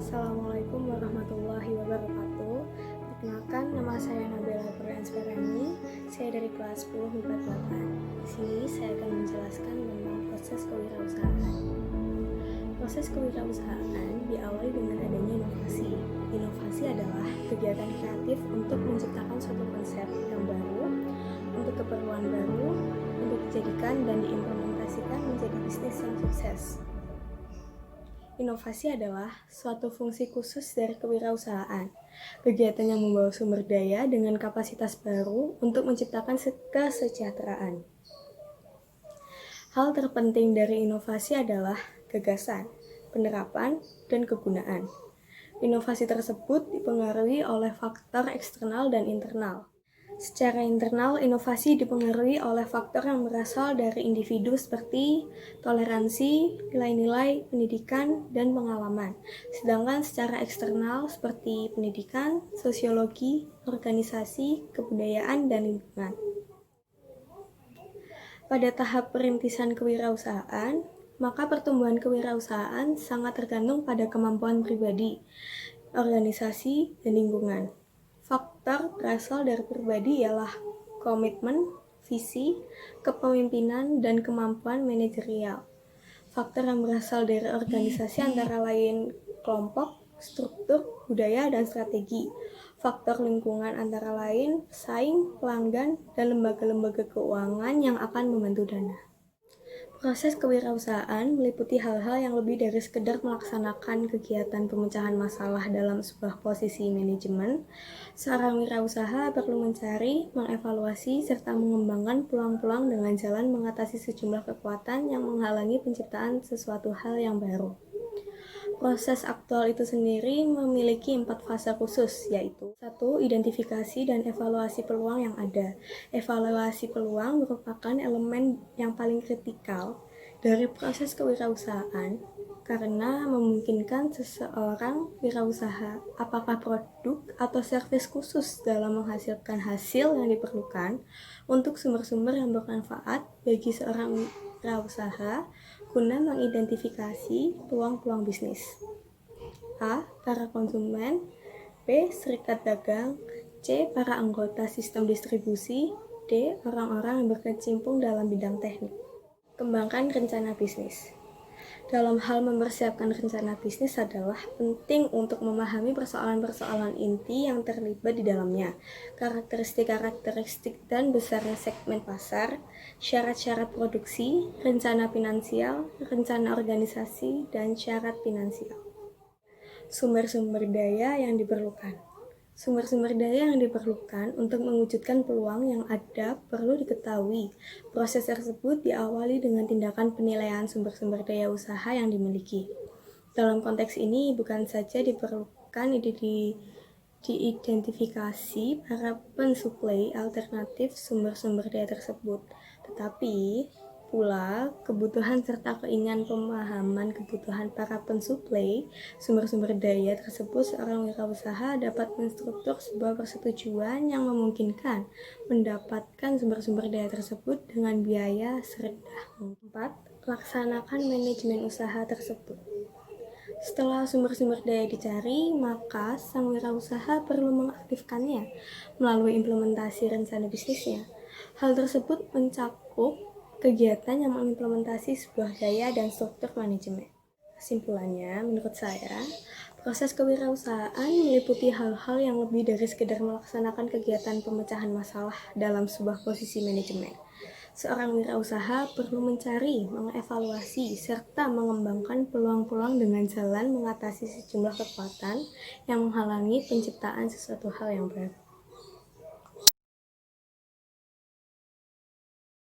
Assalamualaikum warahmatullahi wabarakatuh. Perkenalkan, nama saya Nabila Puryansperani. Saya dari kelas 10 MIPA 8. Di sini saya akan menjelaskan tentang proses kewirausahaan. Proses kewirausahaan diawali dengan adanya inovasi. Inovasi adalah kegiatan kreatif untuk menciptakan suatu konsep yang baru, untuk keperluan baru, untuk dijadikan dan diimplementasikan menjadi bisnis yang sukses. Inovasi adalah suatu fungsi khusus dari kewirausahaan, kegiatan yang membawa sumber daya dengan kapasitas baru untuk menciptakan kesejahteraan. Hal terpenting dari inovasi adalah gagasan, penerapan, dan kegunaan. Inovasi tersebut dipengaruhi oleh faktor eksternal dan internal. Secara internal, inovasi dipengaruhi oleh faktor yang berasal dari individu seperti toleransi, nilai-nilai, pendidikan, dan pengalaman. Sedangkan secara eksternal seperti pendidikan, sosiologi, organisasi, kebudayaan, dan lingkungan. Pada tahap perintisan kewirausahaan, maka pertumbuhan kewirausahaan sangat tergantung pada kemampuan pribadi, organisasi, dan lingkungan. Faktor berasal dari pribadi ialah komitmen, visi, kepemimpinan, dan kemampuan manajerial. Faktor yang berasal dari organisasi antara lain kelompok, struktur, budaya, dan strategi. Faktor lingkungan antara lain pesaing, pelanggan, dan lembaga-lembaga keuangan yang akan membantu dana. Proses kewirausahaan meliputi hal-hal yang lebih dari sekedar melaksanakan kegiatan pemecahan masalah dalam sebuah posisi manajemen. Seorang wirausaha perlu mencari, mengevaluasi, serta mengembangkan peluang-peluang dengan jalan mengatasi sejumlah kekuatan yang menghalangi penciptaan sesuatu hal yang baru. Proses aktual itu sendiri memiliki 4 fase khusus, yaitu 1. Identifikasi dan evaluasi peluang yang ada. Evaluasi peluang merupakan elemen yang paling kritikal dari proses kewirausahaan karena memungkinkan seseorang wirausaha apakah produk atau servis khusus dalam menghasilkan hasil yang diperlukan untuk sumber-sumber yang bermanfaat bagi seorang wirausaha guna mengidentifikasi peluang-peluang bisnis. A. Para konsumen. B. Serikat dagang. C. Para anggota sistem distribusi. D. Orang-orang yang berkecimpung dalam bidang teknik. Kembangkan rencana bisnis. Dalam hal mempersiapkan rencana bisnis adalah penting untuk memahami persoalan-persoalan inti yang terlibat di dalamnya, karakteristik-karakteristik dan besarnya segmen pasar, syarat-syarat produksi, rencana finansial, rencana organisasi, dan syarat finansial. Sumber-sumber daya yang diperlukan. Sumber-sumber daya yang diperlukan untuk mewujudkan peluang yang ada perlu diketahui. Proses tersebut diawali dengan tindakan penilaian sumber-sumber daya usaha yang dimiliki. Dalam konteks ini bukan saja diperlukan diidentifikasi para pensuplai alternatif sumber-sumber daya tersebut, tetapi pula kebutuhan serta keinginan pemahaman kebutuhan para pensuplai sumber-sumber daya tersebut. Seorang wirausaha dapat menstruktur sebuah persetujuan yang memungkinkan mendapatkan sumber-sumber daya tersebut dengan biaya serendah mungkin. 4. Laksanakan manajemen usaha tersebut. Setelah sumber-sumber daya dicari, maka sang wirausaha perlu mengaktifkannya melalui implementasi rencana bisnisnya. Hal tersebut mencakup kegiatan yang mengimplementasi sebuah daya dan struktur manajemen. Kesimpulannya, menurut saya, proses kewirausahaan meliputi hal-hal yang lebih dari sekedar melaksanakan kegiatan pemecahan masalah dalam sebuah posisi manajemen. Seorang wirausaha perlu mencari, mengevaluasi, serta mengembangkan peluang-peluang dengan jalan mengatasi sejumlah kekuatan yang menghalangi penciptaan sesuatu hal yang baru.